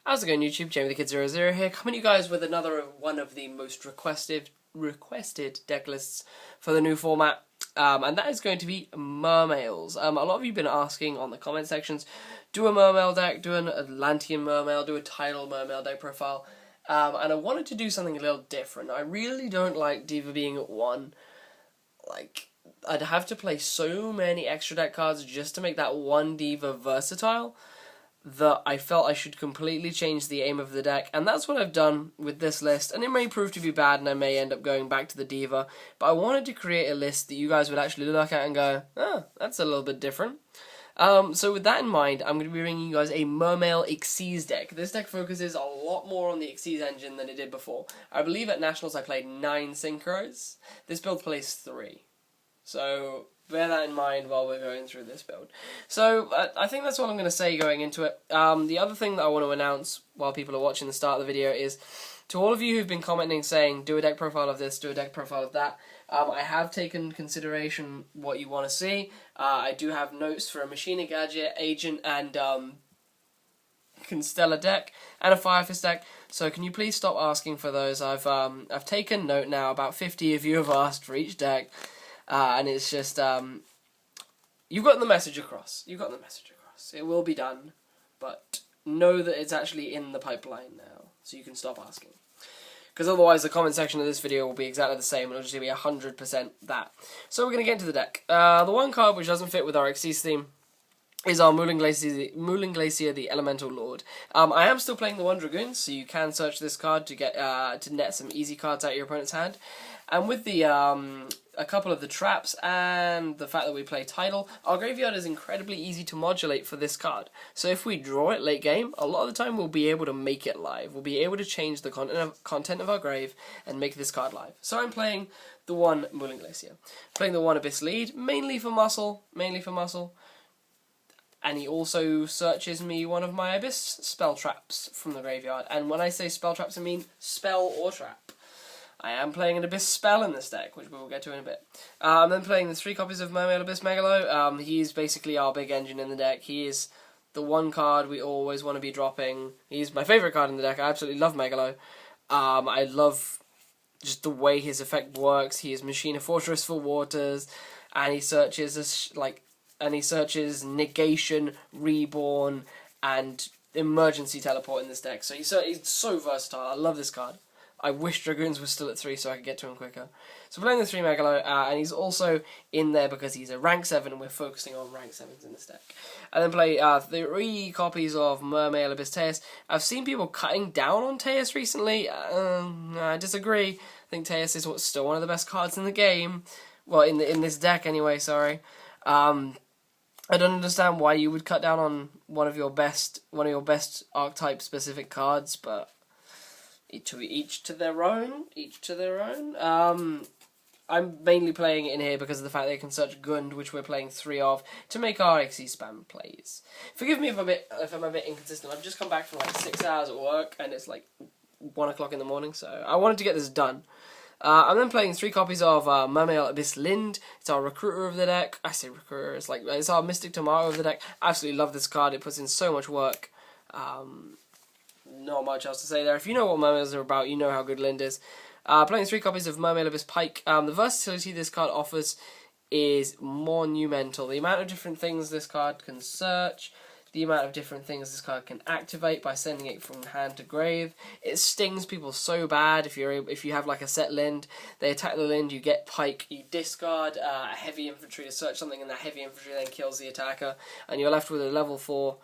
How's it going, YouTube? Jamie the Kid 00 here, coming to you guys with another one of the most requested deck lists for the new format, and that is going to be Mermails. A lot of you have been asking on the comment sections, do a Mermail deck, do an Atlantean Mermail, do a Tidal Mermail deck profile, and I wanted to do something a little different. I really don't like Diva being at 1. Like, I'd have to play so many extra deck cards just to make that one Diva versatile, that I felt I should completely change the aim of the deck, and that's what I've done with this list, and it may prove to be bad and I may end up going back to the Diva, but I wanted to create a list that you guys would actually look at and go, oh, that's a little bit different. So with that in mind, I'm going to be bringing you guys a Mermail Abyssleed deck. This deck focuses a lot more on the Abyssleed engine than it did before. I believe at Nationals I played 9 Synchros. This build plays 3. So bear that in mind while we're going through this build. So I think that's all I'm going to say going into it. The other thing that I want to announce while people are watching the start of the video is, to all of you who've been commenting saying, do a deck profile of this, do a deck profile of that, I have taken consideration what you want to see. I do have notes for a Machina Gadget, Agent, and Constella deck, and a Fire Fist deck, so can you please stop asking for those? I've taken note now. About 50 of you have asked for each deck. And it's just, you've gotten the message across. You've gotten the message across. It will be done, but know that it's actually in the pipeline now, so you can stop asking. Because otherwise the comment section of this video will be exactly the same, and it'll just be 100% that. So we're going to get into the deck. The one card which doesn't fit with our Xyz theme is our Moulinglacia, the Elemental Lord. I am still playing the 1 Dragoons, so you can search this card to get to net some easy cards out of your opponent's hand. And with the a couple of the traps and the fact that we play Tidal, our graveyard is incredibly easy to modulate for this card. So if we draw it late game, a lot of the time we'll be able to make it live. We'll be able to change the content of our grave and make this card live. So I'm playing the 1 Moulinglacia. Playing the 1 Abyssleed, mainly for muscle. And he also searches me one of my Abyss spell traps from the graveyard. And when I say spell traps, I mean spell or trap. I am playing an Abyss spell in this deck, which we will get to in a bit. I'm then playing the 3 copies of Mermail Abyssmegalo. He's basically our big engine in the deck. He is the one card we always want to be dropping. He's my favourite card in the deck. I absolutely love Megalo. I love just the way his effect works. He is Machina Fortress for waters, and he searches negation, reborn, and emergency teleport in this deck. So he's so versatile. I love this card. I wish Dragoons was still at 3 so I could get to him quicker. So playing the 3 Megalo, and he's also in there because he's a rank 7, and we're focusing on rank 7s in this deck. And then play 3 copies of Mermail Abyssteus. I've seen people cutting down on Teus recently. I disagree. I think Teus is still one of the best cards in the game. Well, in this deck anyway, sorry. I don't understand why you would cut down on one of your best archetype specific cards, but each to their own. I'm mainly playing it in here because of the fact that I can search Gund, which we're playing 3 of, to make our XE spam plays. Forgive me if I'm a bit inconsistent. I've just come back from like 6 hours at work, and it's like 1 o'clock in the morning, so I wanted to get this done. I'm then playing 3 copies of Mermail Abysslinde. It's our recruiter of the deck. I say recruiter, it's our Mystic Tomato of the deck. I absolutely love this card. It puts in so much work. Not much else to say there. If you know what Mermails are about, you know how good Lind is. Playing 3 copies of Mermail Abysspike. The versatility this card offers is monumental. The amount of different things this card can search, the amount of different things this card can activate by sending it from hand to grave. It stings people so bad if you have like a set Lind. They attack the Lind, you get Pike, you discard a heavy infantry to search something, and that heavy infantry then kills the attacker, and you're left with a level 4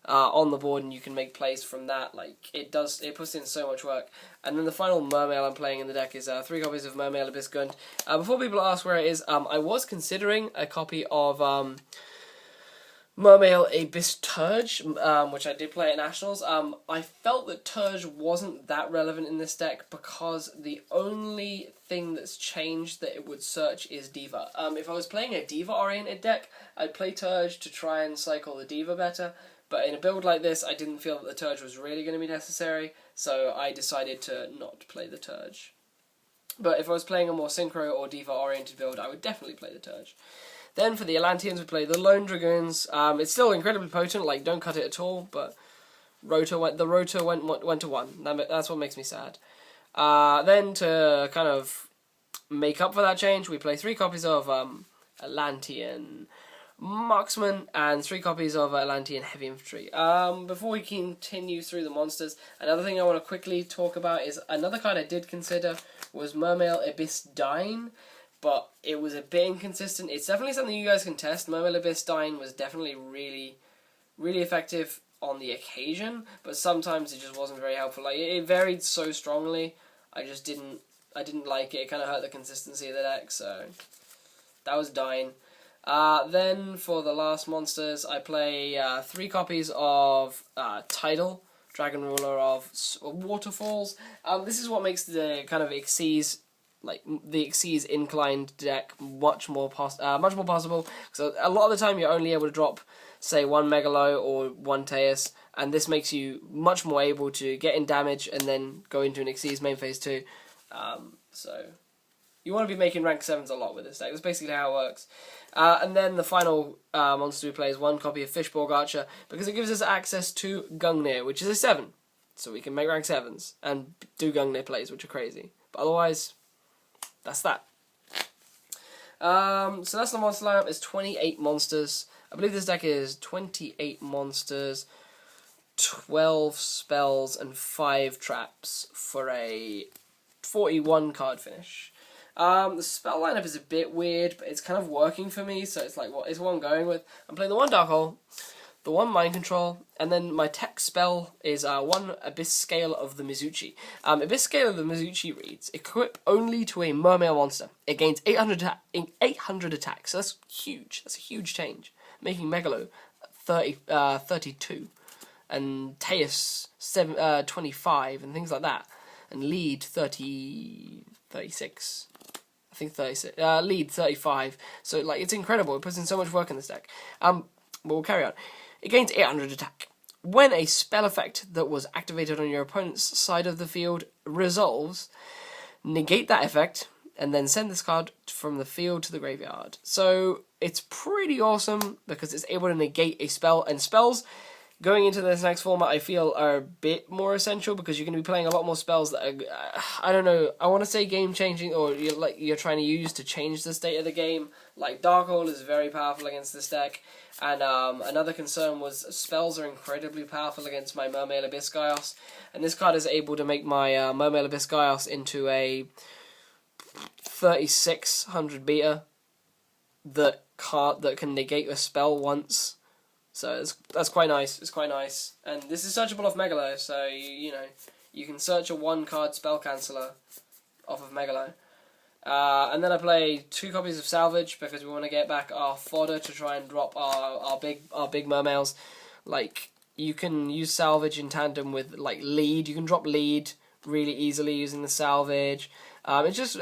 on the board, and you can make plays from that. Like, it puts in so much work. And then the final Mermail I'm playing in the deck is 3 copies of Mermail Abyssgunde. Before people ask where it is, I was considering a copy of Mermail Abyssturge, which I did play at Nationals. I felt that Turge wasn't that relevant in this deck because the only thing that's changed that it would search is Diva. If I was playing a Diva-oriented deck, I'd play Turge to try and cycle the Diva better. But in a build like this, I didn't feel that the Turge was really going to be necessary, so I decided to not play the Turge. But if I was playing a more Synchro or Diva-oriented build, I would definitely play the Turge. Then for the Atlanteans, we play the Lone Dragoons. It's still incredibly potent, like, don't cut it at all, but The rotor went to 1. That's what makes me sad. Then to kind of make up for that change, we play 3 copies of Atlantean Marksman and 3 copies of Atlantean Heavy Infantry. Before we continue through the monsters, another thing I want to quickly talk about is another card I did consider was Mermail Abyssdine, but it was a bit inconsistent. It's definitely something you guys can test. Mermail Abyssdine was definitely really, really effective on the occasion, but sometimes it just wasn't very helpful. Like, it varied so strongly, I didn't like it. It kind of hurt the consistency of the deck, so that was Dine. Then for the last monsters, I play 3 copies of Tidal, Dragon Ruler of Waterfalls. This is what makes the kind of Xyz, like the Xyz inclined deck much more possible. So a lot of the time you're only able to drop, say, 1 Megalo or 1 Teus, and this makes you much more able to get in damage and then go into an Xyz main phase 2. So you want to be making rank 7s a lot with this deck. That's basically how it works. And then the final monster we play is 1 copy of Fishborg Archer, because it gives us access to Gungnir, which is a 7. So we can make rank 7s and do Gungnir plays, which are crazy. But otherwise, that's that. So that's the monster lineup. It's 28 monsters. I believe this deck is 28 monsters, 12 spells, and 5 traps for a 41 card finish. The spell lineup is a bit weird, but it's kind of working for me, so it's like it's what I'm going with. I'm playing the 1 Dark Hole, the 1 Mind Control, and then my tech spell is 1 Abyss-Scale of the Mizuchi. Abyss-Scale of the Mizuchi reads, equip only to a Mermail monster. It gains 800 attacks, so that's huge. That's a huge change, making Megalo 32, and Teus 25, and things like that, and Lead 36. I think 36. Lead 35. So like it's incredible. It puts in so much work in this deck. But we'll carry on. It gains 800 attack. When a spell effect that was activated on your opponent's side of the field resolves, negate that effect and then send this card from the field to the graveyard. So it's pretty awesome because it's able to negate a spell, and spells going into this next format, I feel, are a bit more essential because you're going to be playing a lot more spells that are, I don't know, I want to say game-changing, or you're trying to use to change the state of the game. Like, Dark Hole is very powerful against this deck, and another concern was spells are incredibly powerful against my Mermail Abyssgaios, and this card is able to make my Mermail Abyssgaios into a 3600 beta that can negate a spell once. So that's quite nice. It's quite nice, and this is searchable off Megalo. So you know you can search a 1-card spell canceller off of Megalo. And then I play 2 copies of Salvage because we want to get back our fodder to try and drop our big mermails. Like, you can use Salvage in tandem with like Lead. You can drop Lead really easily using the Salvage. I just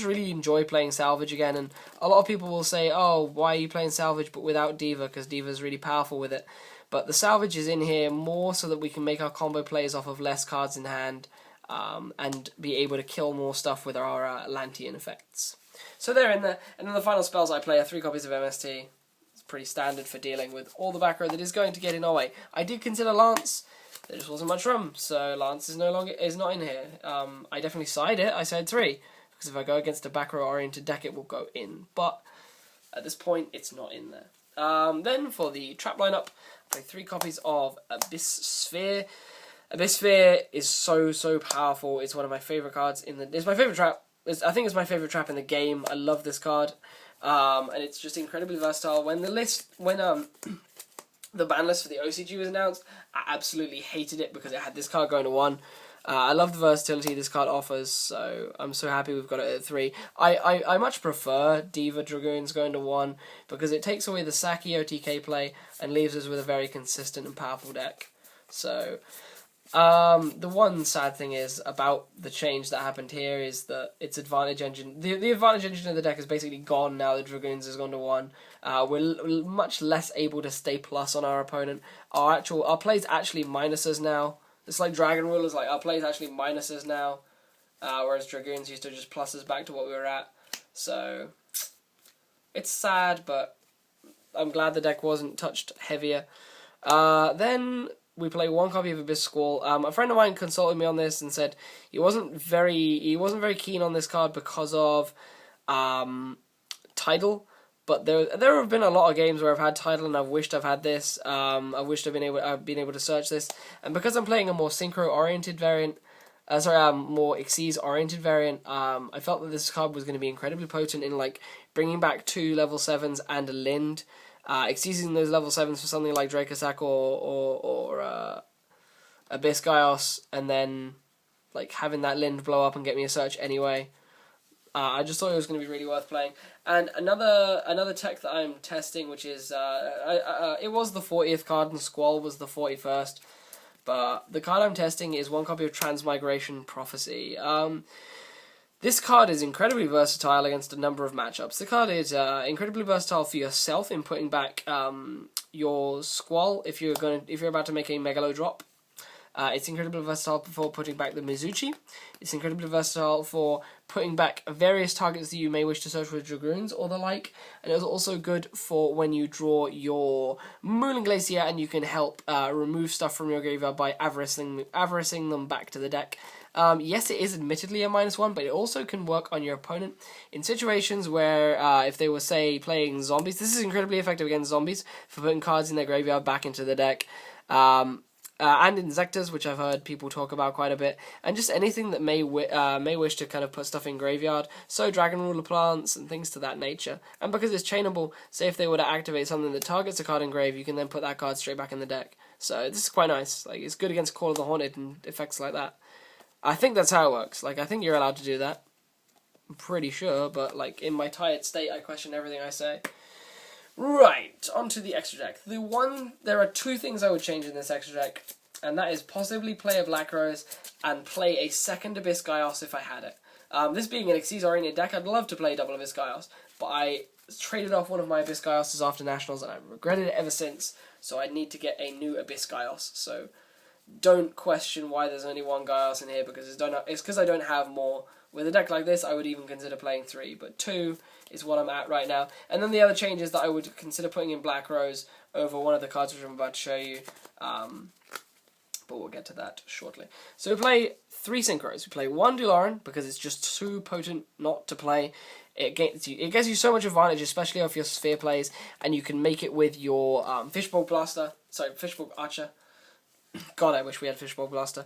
really enjoy playing Salvage again, and a lot of people will say, oh, why are you playing Salvage but without Diva, because Diva is really powerful with it. But the Salvage is in here more so that we can make our combo plays off of less cards in hand, and be able to kill more stuff with our Atlantean effects. So they're in there, and then the final spells I play are 3 copies of MST. It's pretty standard for dealing with all the back row that is going to get in our way. I did consider Lance. There just wasn't much room, so Lance is not in here. I definitely side it. I said 3 because if I go against a back row oriented deck, it will go in. But at this point, it's not in there. Then for the trap lineup, I play 3 copies of Abysssphere. Abysssphere is so powerful. It's one of my favorite cards it's my favorite trap. I think it's my favorite trap in the game. I love this card, and it's just incredibly versatile. When the ban list for the OCG was announced, I absolutely hated it because it had this card going to 1. I love the versatility this card offers, so I'm so happy we've got it at 3. I much prefer Diva Dragoons going to 1 because it takes away the Saki OTK play and leaves us with a very consistent and powerful deck. So the one sad thing is about the change that happened here is that its advantage engine, the advantage engine of the deck is basically gone now that Dragoons has gone to 1. We're much less able to stay plus on our opponent. Our play's actually minuses now. It's like Dragon Rulers, like our play's actually minuses now, whereas Dragoons used to just plus us back to what we were at. So it's sad, but I'm glad the deck wasn't touched heavier. Then we play one copy of Abyss-Squall. A friend of mine consulted me on this and said he wasn't very keen on this card because of Tidal. But there have been a lot of games where I've had Tidal and I've wished I've had this. I wished I've been able to search this. And because I'm playing a more synchro-oriented variant, more Xyz-oriented variant, I felt that this card was going to be incredibly potent in like bringing back 2 level 7s and a Lind. Exceeding those level 7s for something like Dracossack or Abyssgaios, and then like having that Lind blow up and get me a search anyway. I just thought it was going to be really worth playing. And another tech that I'm testing, which is it was the 40th card and Squall was the 41st, but the card I'm testing is one copy of Transmigration Prophecy. This card is incredibly versatile against a number of matchups. The card is incredibly versatile for yourself in putting back your Squall if you're about to make a Megalo drop. It's incredibly versatile for putting back the Mizuchi. It's incredibly versatile for putting back various targets that you may wish to search with Dragoons or the like. And it's also good for when you draw your Moulinglacia and you can help remove stuff from your graveyard by avaricing them back to the deck. Yes, it is admittedly a -1, but it also can work on your opponent in situations where, if they were, say, playing zombies. This is incredibly effective against zombies for putting cards in their graveyard back into the deck. And Insectors, which I've heard people talk about quite a bit, and just anything that may wish to kind of put stuff in graveyard, so Dragon Ruler plants and things to that nature. And because it's chainable, say if they were to activate something that targets a card in grave, you can then put that card straight back in the deck. So this is quite nice. Like, it's good against Call of the Haunted and effects like that. I think that's how it works. Like, I think you're allowed to do that. I'm pretty sure, but like in my tired state, I question everything I say. Right, onto the extra deck. There are 2 things I would change in this extra deck, and that is possibly play a Black Rose and play a second Abyssgaios if I had it. This being an Xyz-oriented deck, I'd love to play double Abyssgaios, but I traded off one of my Abyssgaioses after Nationals, and I've regretted it ever since, so I need to get a new Abyssgaios. So don't question why there's only 1 Gaios in here, because it's because I don't have more. With a deck like this, I would even consider playing 3, but 2 is what I'm at right now. And then the other change is that I would consider putting in Black Rose over one of the cards which I'm about to show you, but we'll get to that shortly. So we play 3 Synchros. We play 1 Dewloren, because it's just too potent not to play. It gets you so much advantage, especially off your Sphere plays, and you can make it with your Fishborg Archer. God, I wish we had Fishborg Blaster.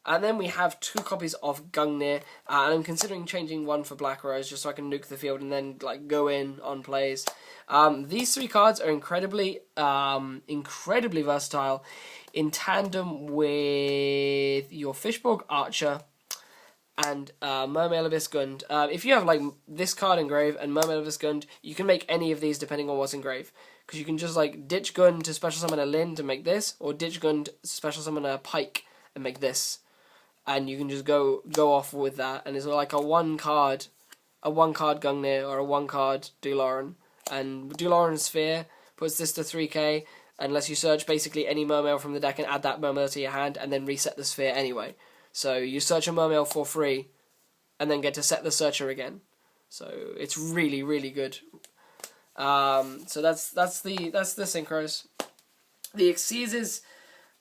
And then we have 2 copies of Gungnir, and I'm considering changing 1 for Black Rose just so I can nuke the field and then like go in on plays. These 3 cards are incredibly versatile in tandem with your Fishborg Archer and Mermail Abyssgunde. If you have like this card engrave and Mermail Abyssgunde, you can make any of these depending on what's engrave. Because you can just like ditch Gun to special summon a Lind to make this, or ditch Gun to special summon a Pike and make this. And you can just go off with that, and it's like a one card Gungnir or a 1 card Dewloren. And Dewloren Sphere puts this to 3k, unless you search basically any Mermail from the deck and add that Mermail to your hand, and then reset the Sphere anyway. So you search a Mermail for free, and then get to set the searcher again. So it's really, really good. So that's the Synchros. The Xyzes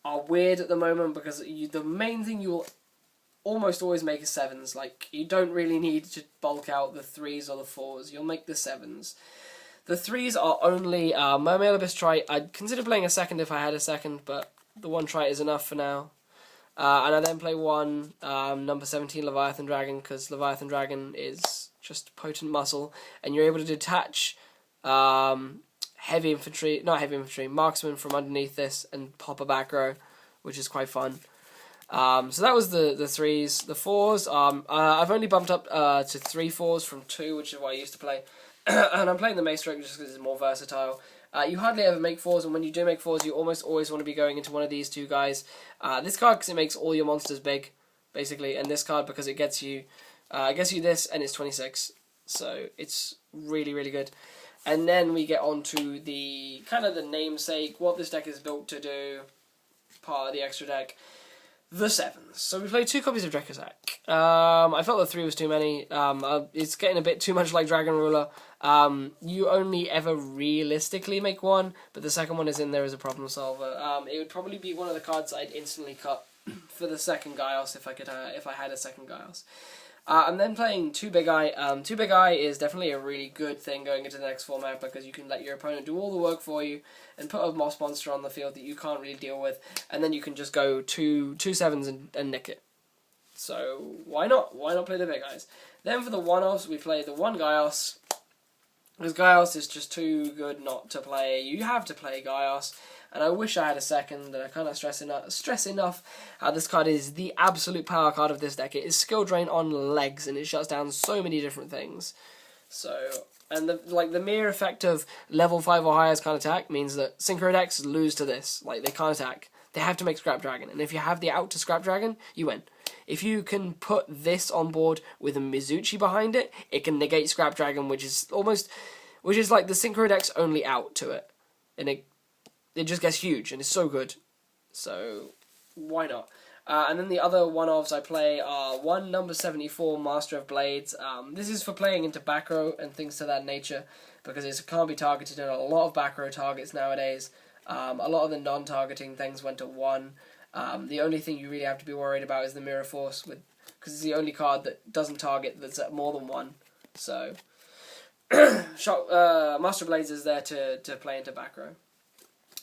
are weird at the moment because the main thing you will almost always make is 7s. Like, you don't really need to bulk out the 3s or the 4s. You'll make the 7s. The 3s are only Mermail Abysstrite. I'd consider playing a second if I had a second, but the 1 trite is enough for now. And I then play 1 number 17 Leviathan Dragon, because Leviathan Dragon is just potent muscle, and you're able to detach Marksman from underneath this and pop a back row, which is quite fun. So that was the 3s. The 4s, I've only bumped up to 3 4s from 2, which is what I used to play. And I'm playing the Maestroke just because it's more versatile. You hardly ever make 4s, and when you do make 4s, you almost always want to be going into one of these 2 guys. This card because it makes all your monsters big, basically, and this card because it gets you this, and it's 26. So it's really, really good. And then we get on to the kind of the namesake, what this deck is built to do, part of the extra deck. The 7s. So we played 2 copies of Dracossack. I felt that 3 was too many. It's getting a bit too much like Dragon Ruler. you only ever realistically make one, but the second one is in there as a problem solver. It would probably be one of the cards I'd instantly cut for the second Gaios if I had a second Gaios. I'm then playing 2 Big Eye. 2 Big Eye is definitely a really good thing going into the next format because you can let your opponent do all the work for you and put a moss monster on the field that you can't really deal with, and then you can just go 2 7s and nick it. So why not? Why not play the Big Eyes? Then for the one-offs, we play the 1 Gaios. Because Gaios is just too good not to play. You have to play Gaios. And I wish I had a second, and I can't stress enough how this card is the absolute power card of this deck. It is skill drain on legs, and it shuts down so many different things. So, and the mere effect of level 5 or higher can't attack means that Synchro decks lose to this. Like, they can't attack. They have to make Scrap Dragon, and if you have the out to Scrap Dragon, you win. If you can put this on board with a Mizuchi behind it, it can negate Scrap Dragon, which is like the Synchro deck's only out to it. And it just gets huge, and it's so good. So, why not? And then the other one-offs I play are 1 number 74 Master of Blades. This is for playing into back row and things to that nature, because it can't be targeted in a lot of back row targets nowadays. A lot of the non-targeting things went to 1. The only thing you really have to be worried about is the Mirror Force, because it's the only card that doesn't target that's at more than 1. So, Master of Blades is there to play into back row.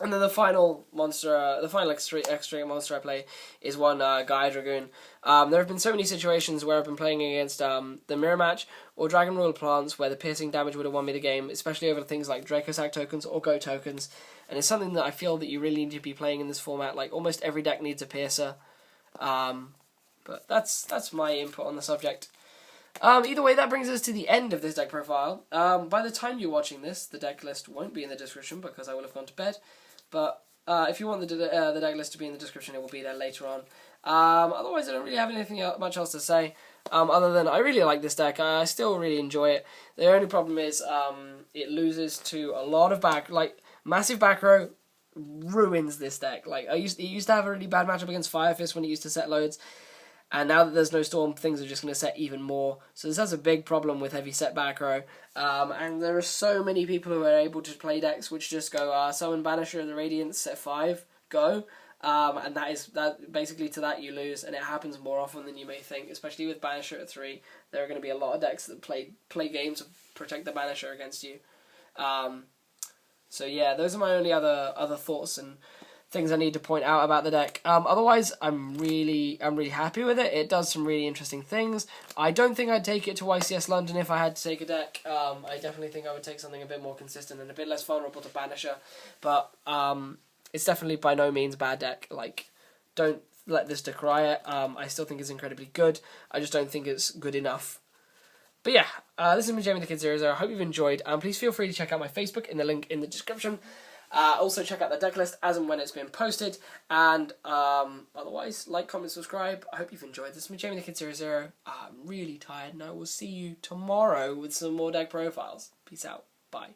And then the final monster, the final extra monster I play is 1 Gaia Dragoon. There have been so many situations where I've been playing against the Mirror Match or Dragon Rule Plants where the piercing damage would have won me the game, especially over things like Dracossack tokens or Go tokens. And it's something that I feel that you really need to be playing in this format. Like, almost every deck needs a piercer. But that's my input on the subject. Either way, that brings us to the end of this deck profile. By the time you're watching this, the deck list won't be in the description because I will have gone to bed. But if you want the deck list to be in the description, it will be there later on. Otherwise, I don't really have anything much else to say. Other than I really like this deck. I still really enjoy it. The only problem is it loses to a lot of massive back row ruins this deck. Like it used to have a really bad matchup against Fire Fist when it used to set loads. And now that there's no storm, things are just going to set even more. So this has a big problem with heavy set back row. And there are so many people who are able to play decks which just go Summon Banisher of the Radiance, set 5, go. And that basically to that you lose, and it happens more often than you may think, especially with Banisher at 3. There are going to be a lot of decks that play games to protect the Banisher against you. So yeah, those are my only other thoughts and things I need to point out about the deck. Otherwise, I'm really happy with it. It does some really interesting things. I don't think I'd take it to YCS London if I had to take a deck. I definitely think I would take something a bit more consistent and a bit less vulnerable to Banisher. But it's definitely by no means a bad deck. Like, don't let this decry it. I still think it's incredibly good. I just don't think it's good enough. But yeah, this has been Jamie the Kid 00. I hope you've enjoyed. Please feel free to check out my Facebook in the link in the description. Also check out the deck list as and when it's been posted, and otherwise like, comment, subscribe. I hope you've enjoyed. This has been Jamie the Kid 00. I'm really tired and I will see you tomorrow with some more deck profiles. Peace out. Bye.